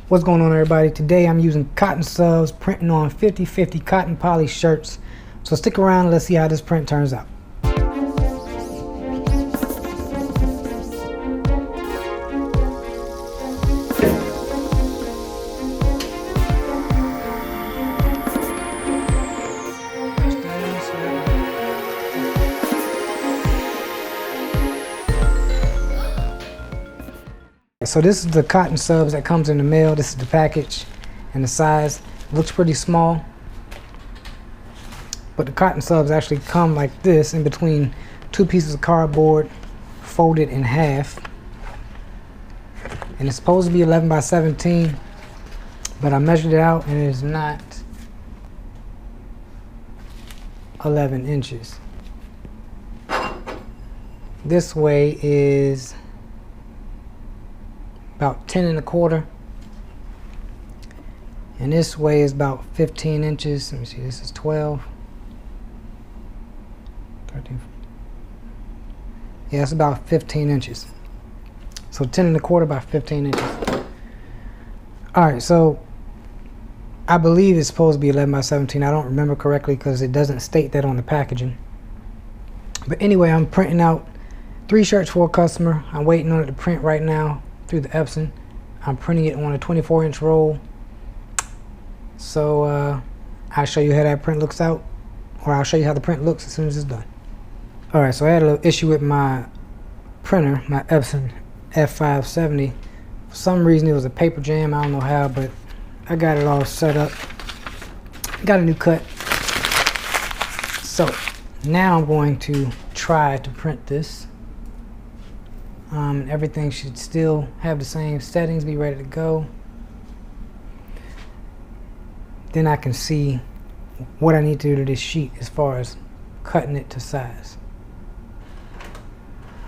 What's going on, everybody? Today I'm using CottonSUBS printing on 50/50 cotton poly shirts. So stick around and let's see how this print turns out. So this is the CottonSUBS that comes in the mail. This is the package and the size. It looks pretty small, but the CottonSUBS actually come like this in between two pieces of cardboard folded in half. And it's supposed to be 11 by 17, but I measured it out and it is not 11 inches. This way is about 10 1/4, and this way is about 15 inches. Let me see, this is 12, 13, yeah, it's about 15 inches. So 10 1/4 by 15 inches. Alright, so I believe it's supposed to be 11 by 17. I don't remember correctly because it doesn't state that on the packaging. But anyway, I'm printing out 3 shirts for a customer. I'm waiting on it to print right now through the Epson. I'm printing it on a 24-inch roll. So I'll show you how that print looks out, or I'll show you how the print looks as soon as it's done. Alright, so I had a little issue with my printer, my Epson F570. For some reason it was a paper jam, I don't know how, but I got it all set up. Got a new cut. So now I'm going to try to print this. Everything should still have the same settings, be ready to go. Then I can see what I need to do to this sheet as far as cutting it to size.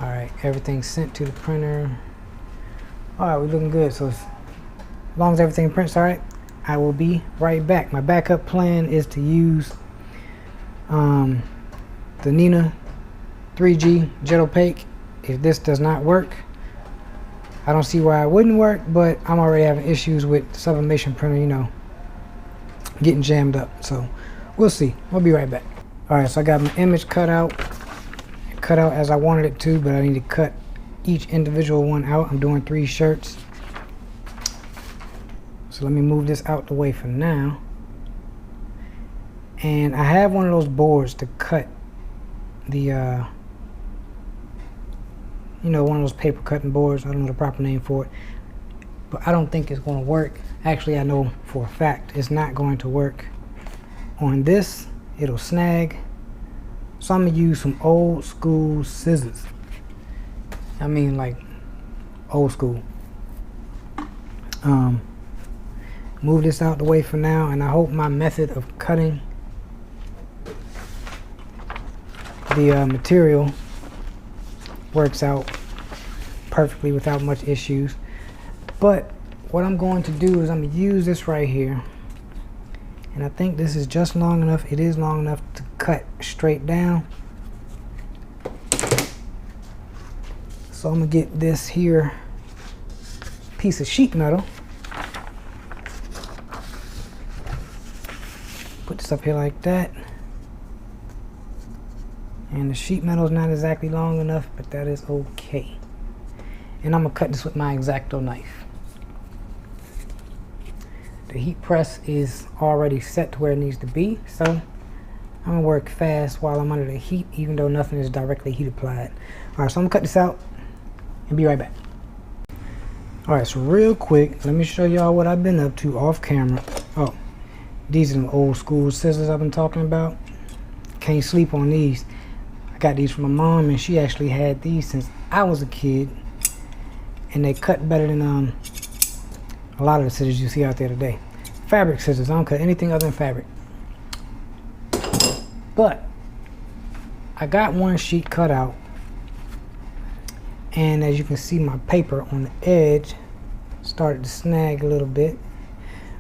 Alright, everything's sent to the printer. Alright, we're looking good. So as long as everything prints alright, I will be right back. My backup plan is to use the Neenah 3G Jet Opaque. If this does not work, I don't see why it wouldn't work, but I'm already having issues with the Sublimation printer, you know, getting jammed up. So we'll see. We'll be right back. Alright, so I got my image cut out as I wanted it to, but I need to cut each individual one out. I'm doing 3 shirts. So let me move this out the way for now. And I have one of those boards to cut the you know, one of those paper cutting boards. I don't know the proper name for it, but I don't think it's going to work. Actually, I know for a fact it's not going to work on this. It'll snag. So I'm gonna use some old school scissors. I mean, like old school. Move this out the way for now, and I hope my method of cutting the material works out perfectly without much issues. But what I'm going to do is I'm going to use this right here, and I think this is just long enough. It is long enough to cut straight down. So I'm going to get this here piece of sheet metal, put this up here like that. And the sheet metal is not exactly long enough, but that is okay. And I'm going to cut this with my X-Acto knife. The heat press is already set to where it needs to be, so I'm going to work fast while I'm under the heat, even though nothing is directly heat applied. Alright, so I'm going to cut this out and be right back. Alright, so real quick, let me show y'all what I've been up to off camera. Oh, these are the old school scissors I've been talking about. Can't sleep on these. I got these from my mom, and she actually had these since I was a kid, and they cut better than a lot of the scissors you see out there today. Fabric scissors. I don't cut anything other than fabric. But I got one sheet cut out, and as you can see, my paper on the edge started to snag a little bit,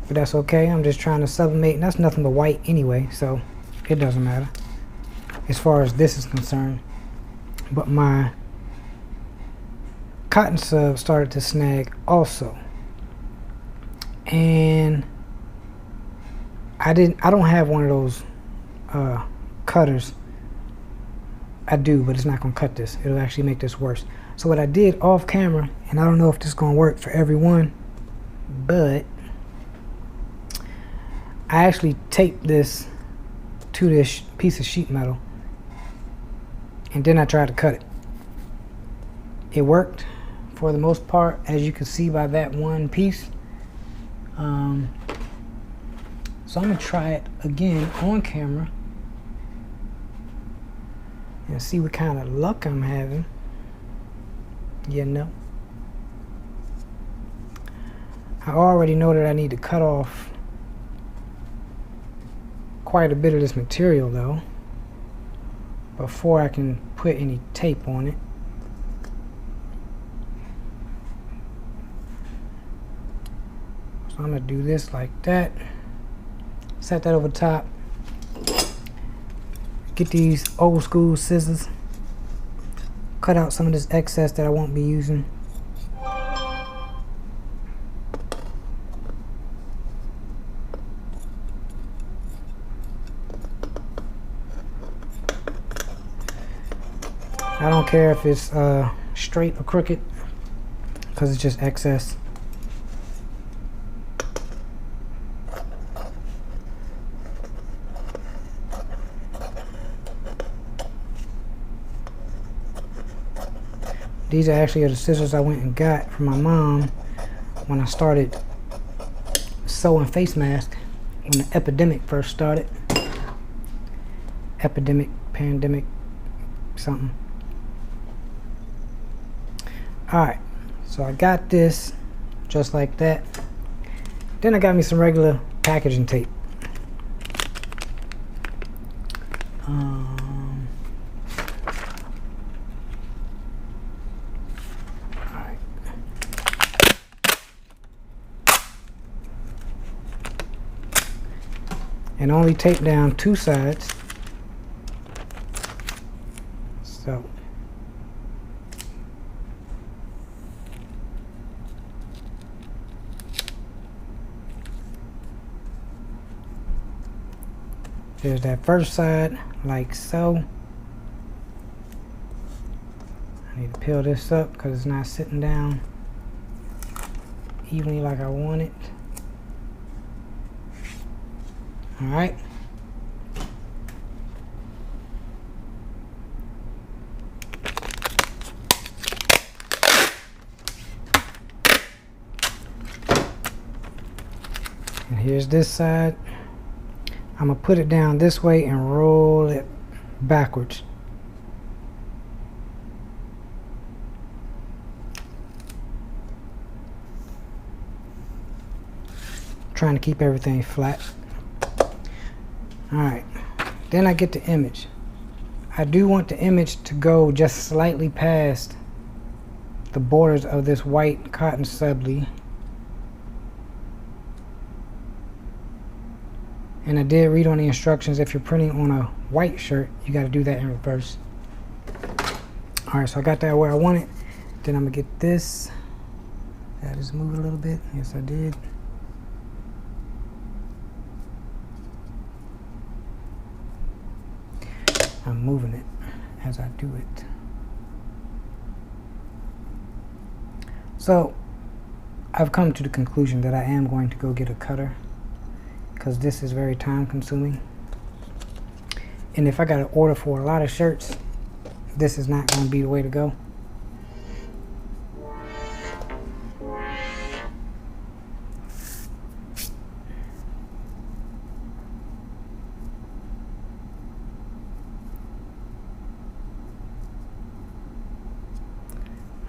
but that's okay. I'm just trying to sublimate, and that's nothing but white anyway, so it doesn't matter as far as this is concerned. But my CottonSUBS started to snag also. and I don't have one of those cutters. I do, but it's not gonna cut this. It'll actually make this worse. So what I did off camera, and I don't know if this is gonna work for everyone, but I actually taped this to this piece of sheet metal, and then I tried to cut it. It worked for the most part, as you can see by that one piece. So I'm gonna try it again on camera and see what kind of luck I'm having. You know, I already know that I need to cut off quite a bit of this material though before I can put any tape on it. So I'm gonna do this like that, set that over top, get these old school scissors, cut out some of this excess that I won't be using. I don't care if it's straight or crooked, because it's just excess. These are actually the scissors I went and got from my mom when I started sewing face masks, when the epidemic first started. Epidemic, pandemic, something. Alright, so I got this just like that. Then I got me some regular packaging tape. Alright. And only tape down two sides. So there's that first side, like so. I need to peel this up because it's not sitting down evenly like I want it. Alright. And here's this side. I'm gonna put it down this way and roll it backwards. Trying to keep everything flat. Alright, then I get the image. I do want the image to go just slightly past the borders of this white cotton subli. And I did read on the instructions, if you're printing on a white shirt, you got to do that in reverse. Alright, so I got that where I want it. Then I'm going to get this. Did I just move it a little bit? Yes, I did. I'm moving it as I do it. So, I've come to the conclusion that I am going to go get a cutter, because this is very time consuming. And if I got to order for a lot of shirts, this is not going to be the way to go.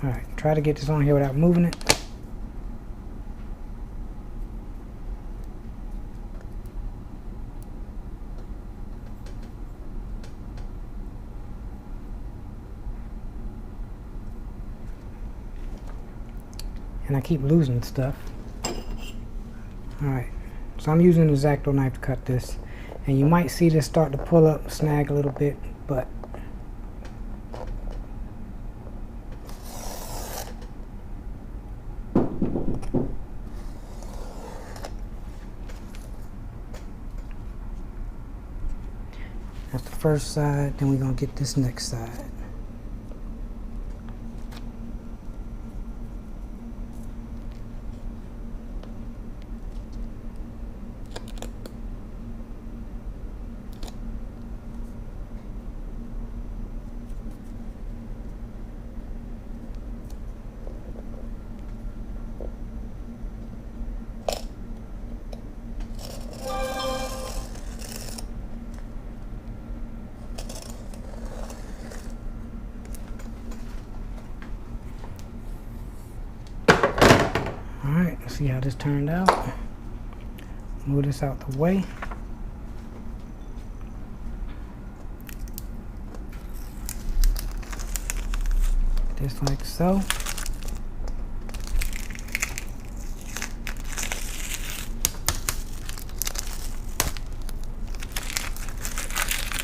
Alright, try to get this on here without moving it. And I keep losing stuff. Alright, so I'm using an X-Acto knife to cut this. And you might see this start to pull up, snag a little bit, but first side, then we're gonna get this next side. Alright, let's see how this turned out. Move this out the way. Just like so.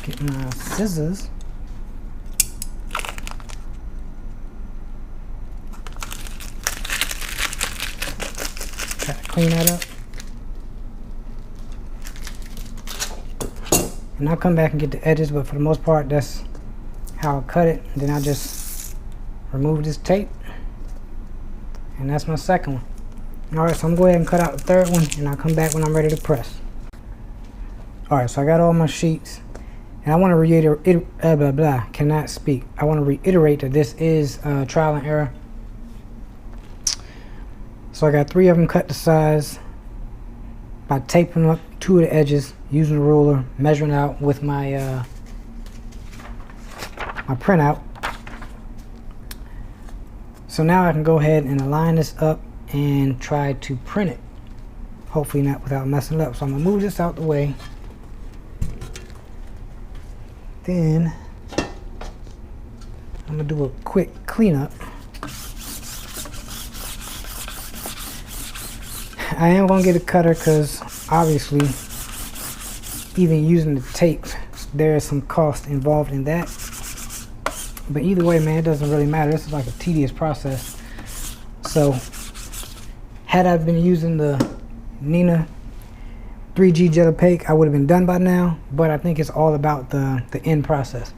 Get my scissors. Try to clean that up. And I'll come back and get the edges, but for the most part, that's how I cut it. And then I just remove this tape. And that's my second one. Alright, so I'm going to go ahead and cut out the third one, and I'll come back when I'm ready to press. Alright, so I got all my sheets. And I want to reiterate, cannot speak. I want to reiterate that this is trial and error. So I got 3 of them cut to size by taping up 2 of the edges, using a ruler, measuring out with my my printout. So now I can go ahead and align this up and try to print it. Hopefully not without messing it up. So I'm gonna move this out the way. Then I'm gonna do a quick cleanup. I am gonna get a cutter because obviously even using the tape, there is some cost involved in that. But either way, man, it doesn't really matter. This is like a tedious process. So had I been using the Neenah 3G Jet Opaque, I would have been done by now, but I think it's all about the end process.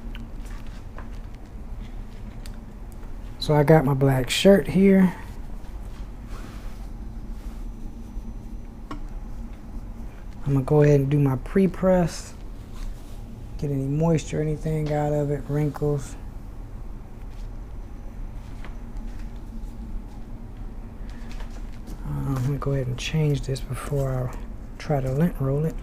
So I got my black shirt here. I'm gonna go ahead and do my pre-press. Get any moisture or anything out of it, wrinkles. I'm gonna go ahead and change this before I try to lint roll it.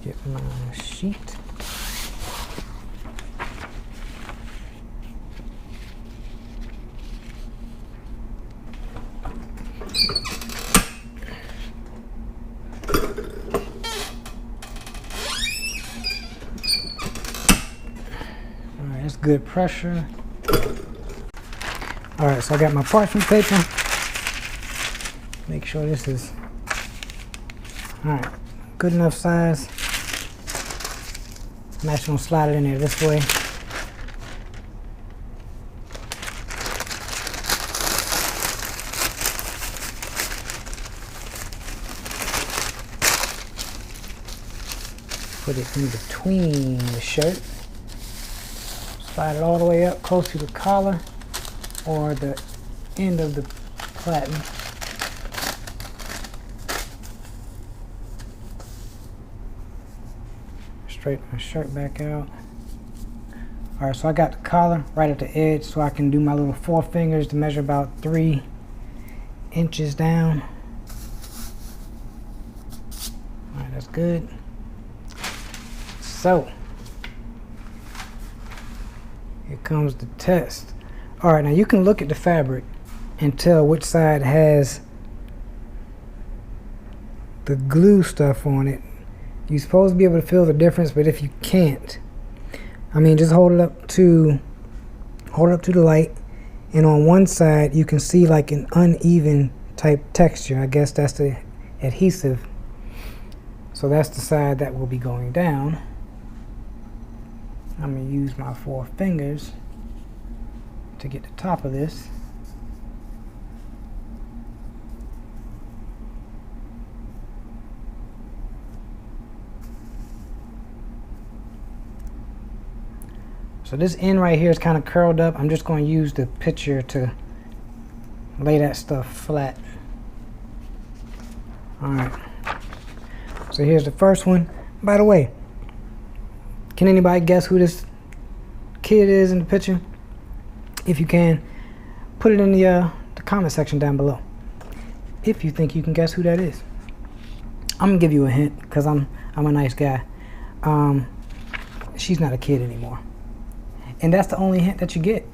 Get my sheet. Alright, that's good pressure. Alright, so I got my parchment paper. Make sure this is alright, good enough size. I'm actually going to slide it in there this way. Put it in between the shirt. Slide it all the way up close to the collar or the end of the platen. Straighten my shirt back out. Alright, so I got the collar right at the edge so I can do my little 4 fingers to measure about 3 inches down. Alright, that's good. So, here comes the test. Alright, now you can look at the fabric and tell which side has the glue stuff on it. You're supposed to be able to feel the difference, but if you can't, I mean, just hold it up to the light, and on one side you can see like an uneven type texture. I guess that's the adhesive So that's the side that will be going down. I'm going to use my 4 fingers to get the top of this. So this end right here is kind of curled up. I'm just going to use the picture to lay that stuff flat. Alright. So here's the first one. By the way, can anybody guess who this kid is in the picture? If you can, put it in the comment section down below. If you think you can guess who that is. I'm going to give you a hint because I'm a nice guy. She's not a kid anymore. And that's the only hint that you get.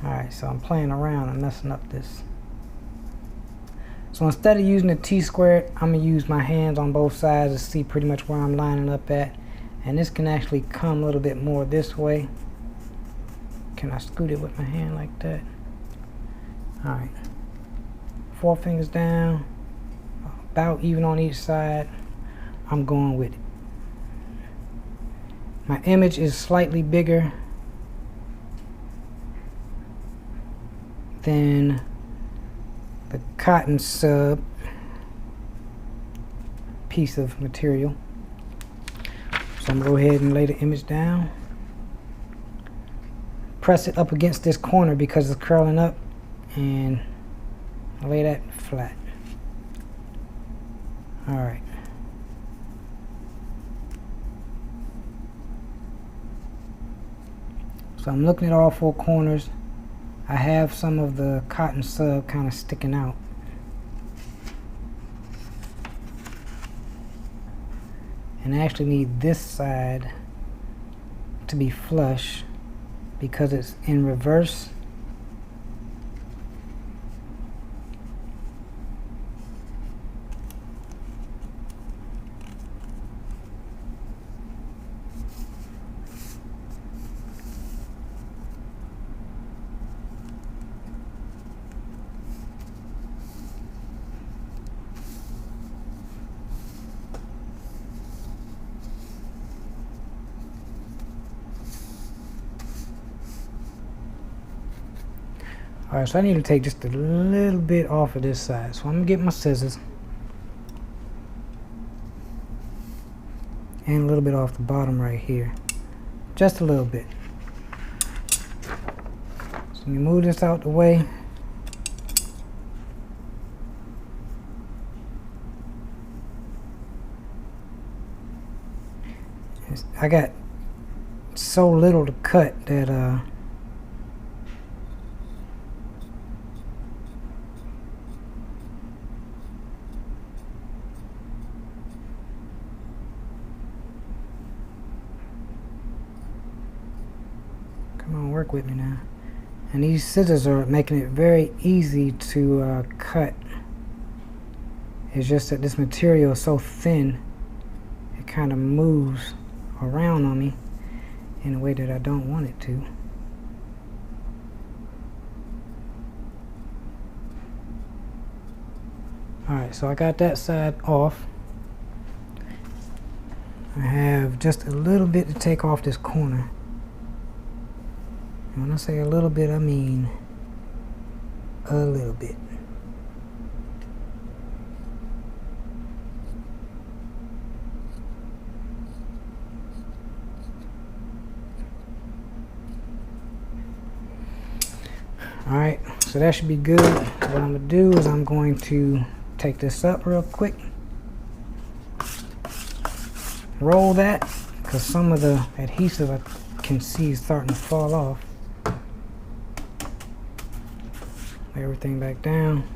Alright, so I'm playing around and messing up this. So instead of using the T-squared, I'm going to use my hands on both sides to see pretty much where I'm lining up at. And this can actually come a little bit more this way. Can I scoot it with my hand like that? Alright. 4 fingers down. About even on each side. I'm going with it. My image is slightly bigger than the CottonSUBS piece of material. So I'm going to go ahead and lay the image down. Press it up against this corner because it's curling up, and lay that flat. Alright. So I'm looking at all 4 corners. I have some of the CottonSUBS kind of sticking out. And I actually need this side to be flush because it's in reverse. Alright, so I need to take just a little bit off of this side. So I'm going to get my scissors. And a little bit off the bottom right here. Just a little bit. So you move this out the way. I got so little to cut that come on, work with me now. And these scissors are making it very easy to cut. It's just that this material is so thin, it kind of moves around on me in a way that I don't want it to. Alright, so I got that side off. I have just a little bit to take off this corner. And when I say a little bit, I mean a little bit. Alright, so that should be good. What I'm going to do is I'm going to take this up real quick. Roll that, because some of the adhesive I can see is starting to fall off. Lay everything back down.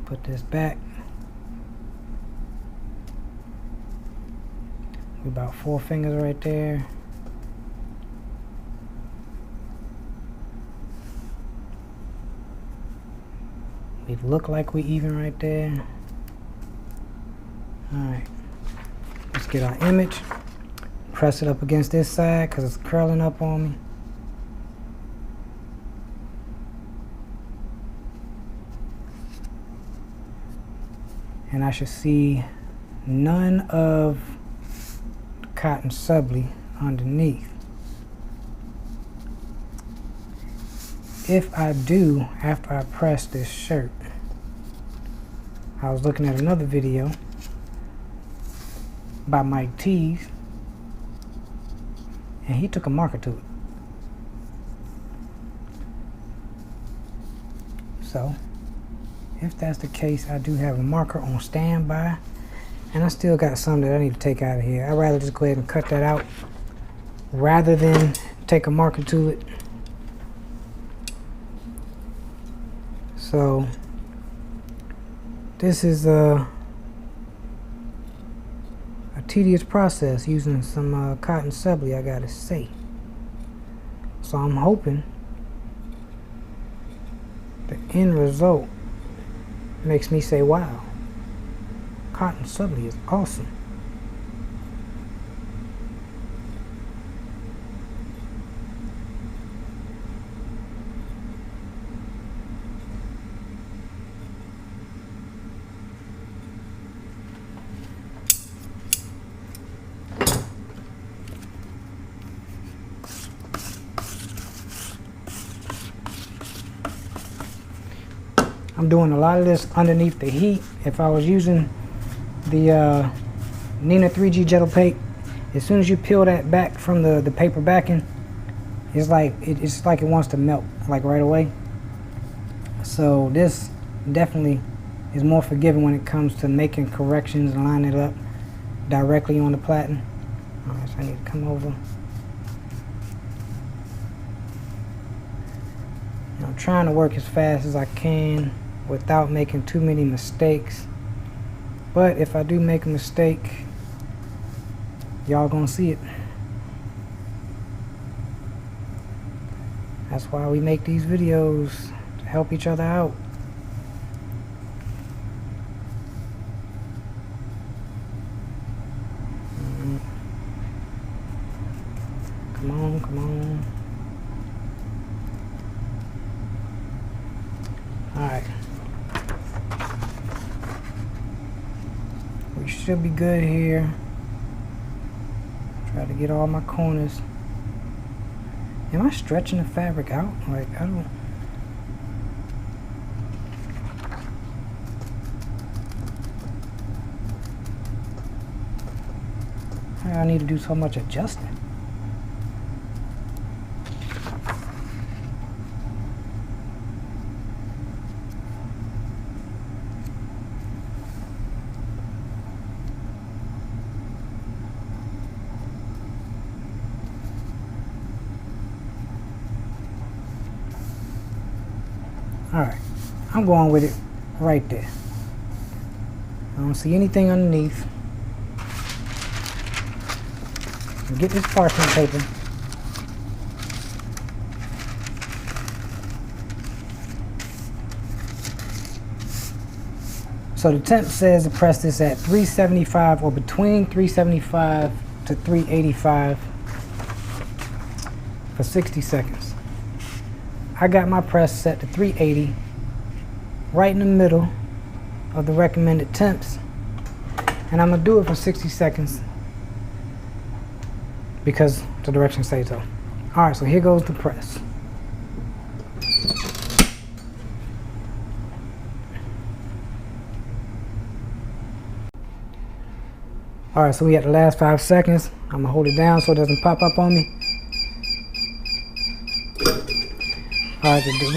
Put this back. About 4 fingers right there. We look like we even right there. Alright. Let's get our image. Press it up against this side because it's curling up on me. and I should see none of CottonSUBS underneath. If I do, after I press this shirt, I was looking at another video by Mike Tees, and he took a marker to it. So if that's the case, I do have a marker on standby, and I still got some that I need to take out of here. I'd rather just go ahead and cut that out rather than take a marker to it. So this is a tedious process using some CottonSUBS, I gotta say. So I'm hoping the end result makes me say, wow, CottonSUBS is awesome. I'm doing a lot of this underneath the heat. If I was using the Neenah 3G Jet Opaque, as soon as you peel that back from the paper backing, it's like it wants to melt like right away. So this definitely is more forgiving when it comes to making corrections and lining it up directly on the platen. Alright, so I need to come over. I'm trying to work as fast as I can without making too many mistakes, but if I do make a mistake, y'all gonna see it. That's why we make these videos, to help each other out. Come on, come on. Alright. We should be good here. Try to get all my corners. Am I stretching the fabric out? Like, I don't... I need to do so much adjusting. Alright, I'm going with it right there. I don't see anything underneath. Get this parchment paper. So the temp says to press this at 375 or between 375 to 385 for 60 seconds. I got my press set to 380, right in the middle of the recommended temps, and I'm gonna do it for 60 seconds because the directions say so. Alright, so here goes the press. Alright, so we got the last 5 seconds. I'm gonna hold it down so it doesn't pop up on me. Alright, the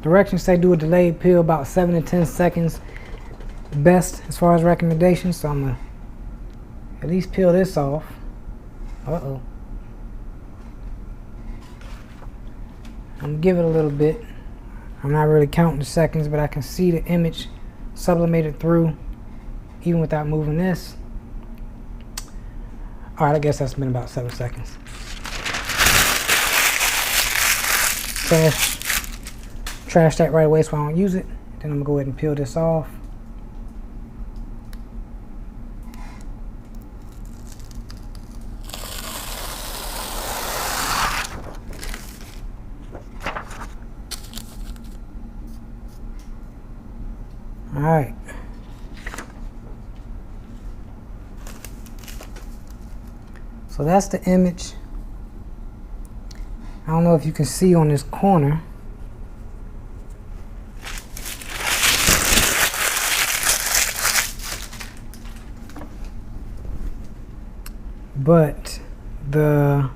directions say do a delayed peel about 7 to 10 seconds best as far as recommendations, so I'm gonna at least peel this off. Uh-oh. I'm gonna give it a little bit. I'm not really counting the seconds, but I can see the image sublimated through even without moving this. Alright, I guess that's been about 7 seconds. Trash that right away so I don't use it. Then I'm gonna go ahead and peel this off. Alright, So that's the image. I don't know if you can see on this corner. But the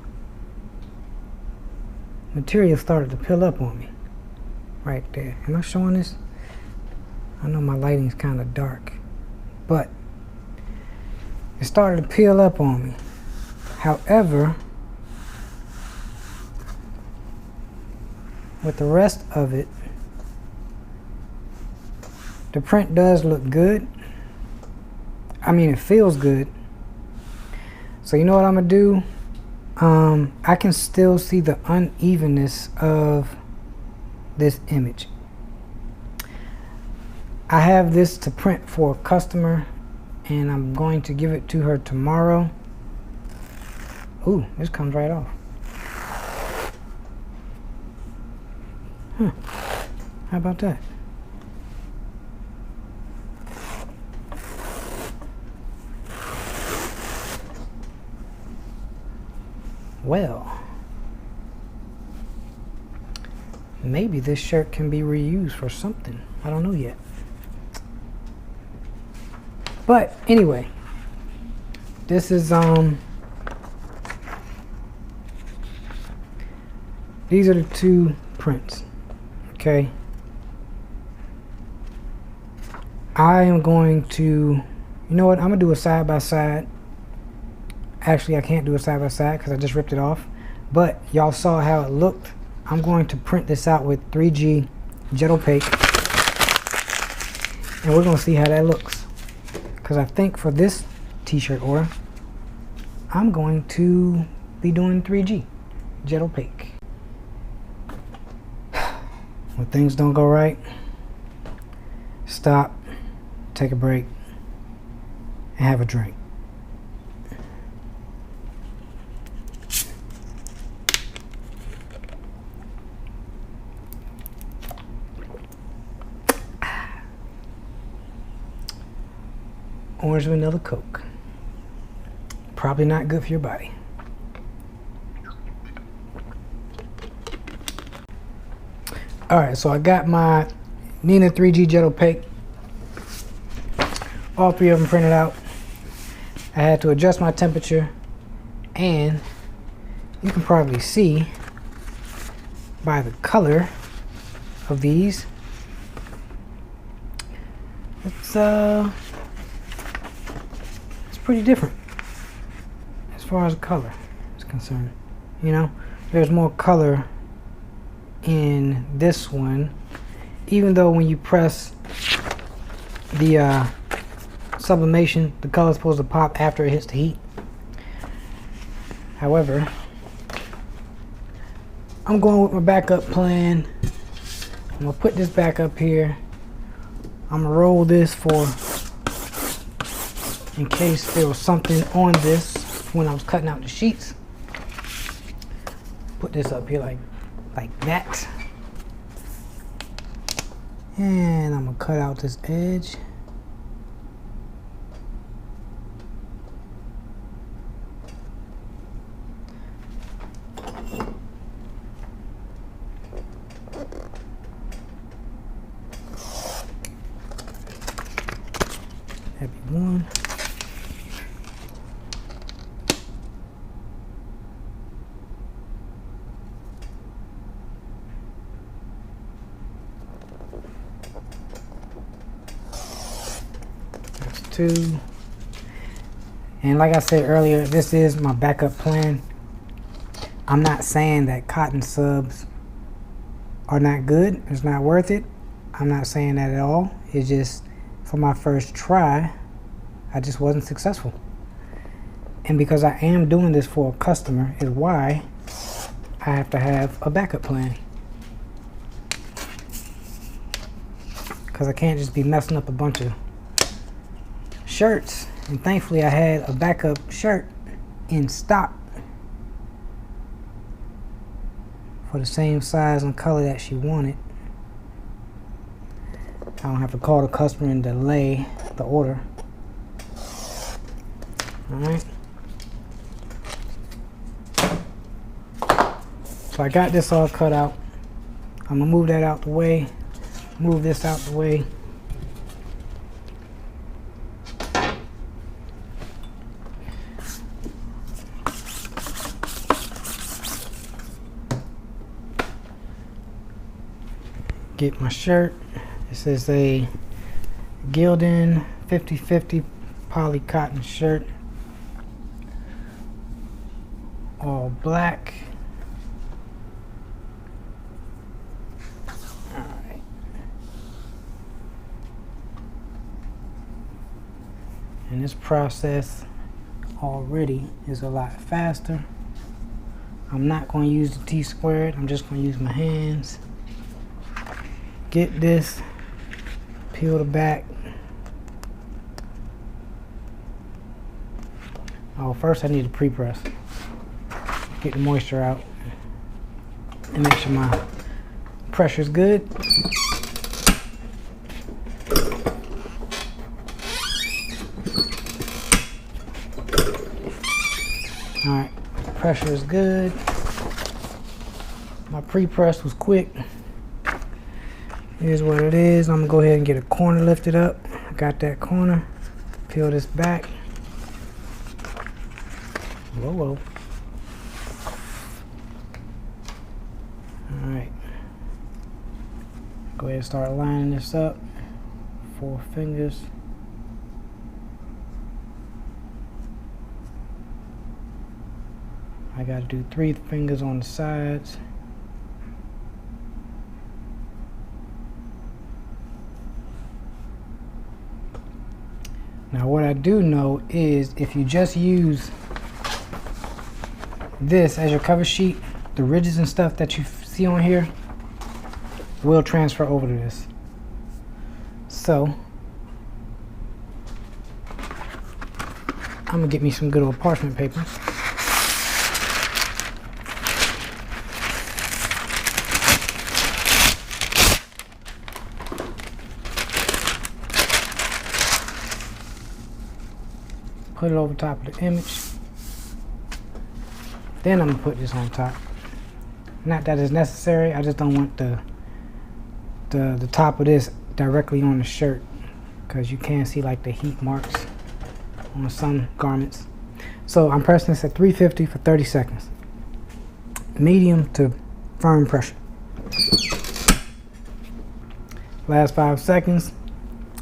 material started to peel up on me right there. Am I showing this? I know my lighting is kind of dark, but it started to peel up on me. However, with the rest of it, the print does look good. I mean, it feels good. So you know what I'm gonna do? I can still see the unevenness of this image. I have this to print for a customer, and I'm going to give it to her tomorrow. Ooh, this comes right off. Huh. How about that? Well, maybe this shirt can be reused for something. I don't know yet. But anyway, this is these are the two prints. Okay. I am going to, you know what, I'm gonna do a side by side. Actually, I can't do a side by side because I just ripped it off, but y'all saw how it looked. I'm going to print this out with 3G Jet Opaque, and we're gonna see how that looks. Because I think for this t-shirt order, I'm going to be doing 3G Jet Opaque. When things don't go right, stop, take a break, and have a drink. Orange vanilla Coke. Probably not good for your body. Alright, so I got my Neenah 3G Jet Opaque. All three of them printed out. I had to adjust my temperature, and you can probably see by the color of these, it's pretty different as far as color is concerned. You know, there's more color in this one, even though when you press the sublimation, the color is supposed to pop after it hits the heat. However, I'm going with my backup plan. I'm gonna put this back up here. I'm gonna roll this for in case there was something on this when I was cutting out the sheets. Put this up here like that. And I'm gonna cut out this edge. That'd be one. Two. And like I said earlier, this is my backup plan. I'm not saying that CottonSUBS are not good. It's not worth it. I'm not saying that at all. It's just for my first try, I just wasn't successful. And because I am doing this for a customer is why I have to have a backup plan. Because I can't just be messing up a bunch of shirts. And thankfully I had a backup shirt in stock for the same size and color that she wanted. I don't have to call the customer and delay the order. Alright. So I got this all cut out. I'm gonna move that out the way, move this out the way. Get my shirt. This is a Gildan 50/50 poly cotton shirt, all black. All right. And this process already is a lot faster. I'm not going to use the T-squared. I'm just going to use my hands. Get this, peel the back. Oh, first I need to pre-press. Get the moisture out and make sure my pressure is good. All right, pressure is good. My pre-press was quick. Here's what it is. I'm gonna go ahead and get a corner lifted up. I got that corner. Peel this back. Whoa, whoa. All right. Go ahead and start lining this up. 4 fingers. I gotta do 3 fingers on the sides. Now what I do know is if you just use this as your cover sheet, the ridges and stuff that you see on here will transfer over to this. So I'm gonna get me some good old parchment paper. Put it over top of the image. Then I'm gonna put this on top. Not that it's necessary, I just don't want the top of this directly on the shirt, because you can see like the heat marks on some garments. So I'm pressing this at 350 for 30 seconds. Medium to firm pressure. Last 5 seconds.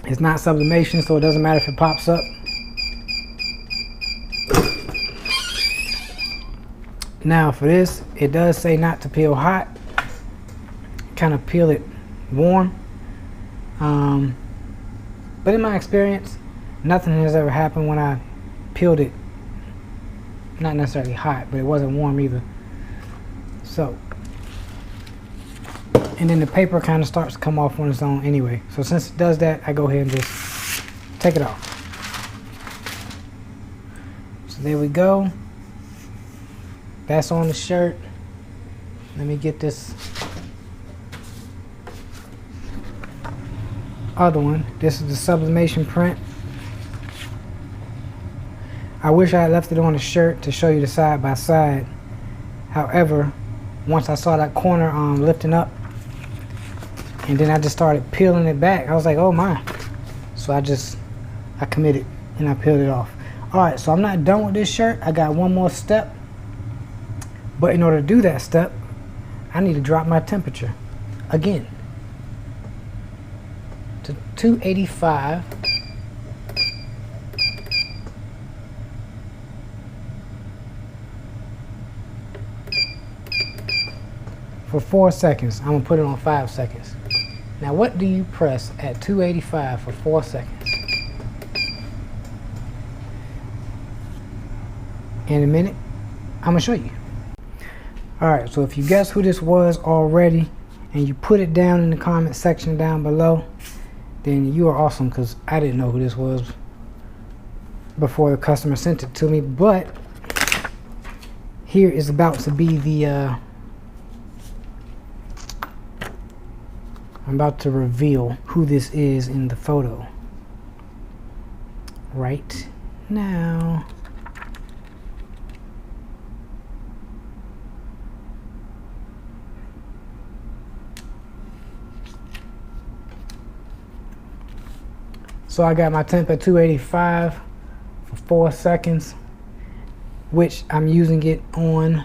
It's not sublimation, so it doesn't matter if it pops up. Now for this, it does say not to peel hot, kind of peel it warm. But in my experience, nothing has ever happened when I peeled it, not necessarily hot, but it wasn't warm either. So, and then the paper kind of starts to come off on its own anyway. So since it does that, I go ahead and just take it off. So there we go. That's on the shirt. Let me get this other one. This is the sublimation print. I wish I had left it on the shirt to show you the side by side. However, once I saw that corner lifting up, and then I just started peeling it back, I was like, oh my. So I committed and I peeled it off. Alright, so I'm not done with this shirt. I got one more step. But in order to do that step, I need to drop my temperature again to 285. For 4 seconds. I'm gonna put it on 5 seconds. Now what do you press at 285 for 4 seconds? In a minute, I'm gonna show you. Alright, so if you guess who this was already and you put it down in the comment section down below, then you are awesome, because I didn't know who this was before the customer sent it to me. But here is about to be the I'm about to reveal who this is in the photo right now. So I got my temp at 285 for 4 seconds, which I'm using it on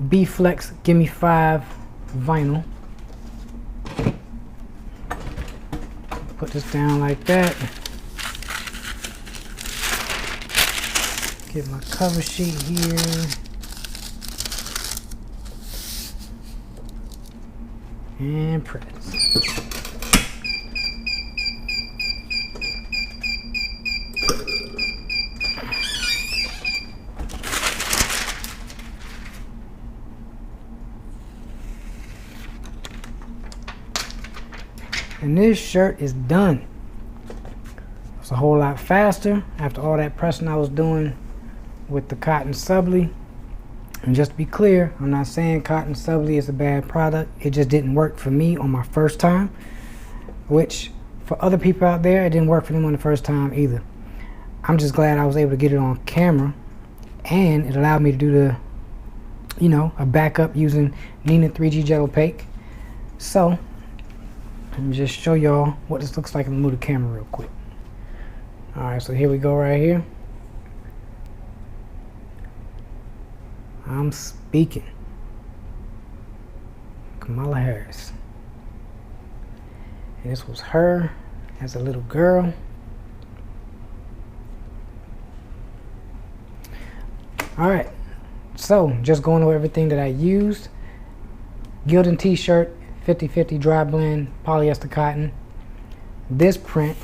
B-Flex Gimme 5 vinyl. Put this down like that. Get my cover sheet here. And press. And this shirt is done. It's a whole lot faster after all that pressing I was doing with the CottonSUBS. And just to be clear, I'm not saying CottonSUBS is a bad product. It just didn't work for me on my first time, which for other people out there, it didn't work for them on the first time either. I'm just glad I was able to get it on camera, and it allowed me to do the, you know, a backup using Neenah 3G Jet Opaque. So let me just show y'all what this looks like and move the camera real quick. Alright, so here we go right here. I'm speaking. Kamala Harris. And this was her as a little girl. Alright, so just going over everything that I used. Gildan t-shirt, 50/50 dry blend polyester cotton. This print,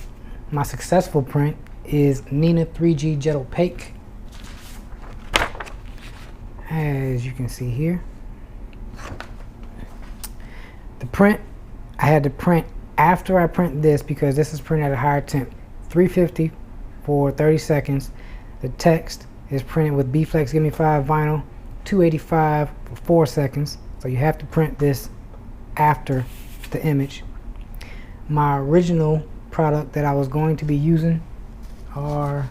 my successful print, is Neenah 3G Jet Opaque. As you can see here, the print, I had to print after I print this because this is printed at a higher temp, 350 for 30 seconds. The text is printed with B-Flex Gimme 5 vinyl, 285 for 4 seconds. So you have to print this after the image. My original product that I was going to be using are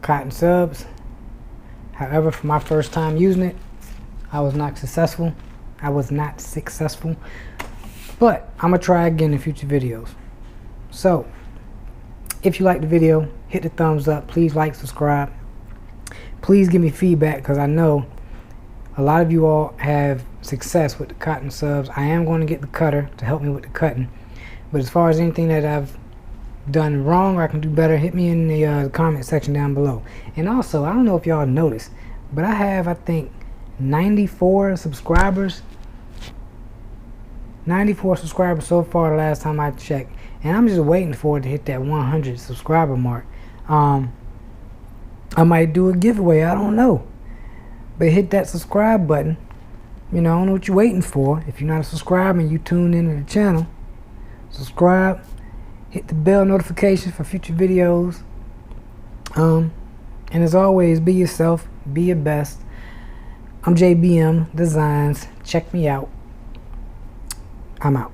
CottonSUBS. However, for my first time using it, I was not successful. But I'm gonna try again in future videos. So if you like the video, hit the thumbs up. Please like, subscribe. Please give me feedback, because I know a lot of you all have success with the CottonSUBS. I am going to get the cutter to help me with the cutting, but as far as anything that I've done wrong or I can do better, hit me in the comment section down below. And also, I don't know if y'all noticed, but I have, I think, 94 subscribers. 94 subscribers so far the last time I checked, and I'm just waiting for it to hit that 100 subscriber mark. I might do a giveaway, I don't know, but hit that subscribe button. You know, I don't know what you're waiting for. If you're not a subscriber and you tune into the channel, subscribe, hit the bell notification for future videos, and as always, be yourself, be your best. I'm JBM Designs. Check me out. I'm out.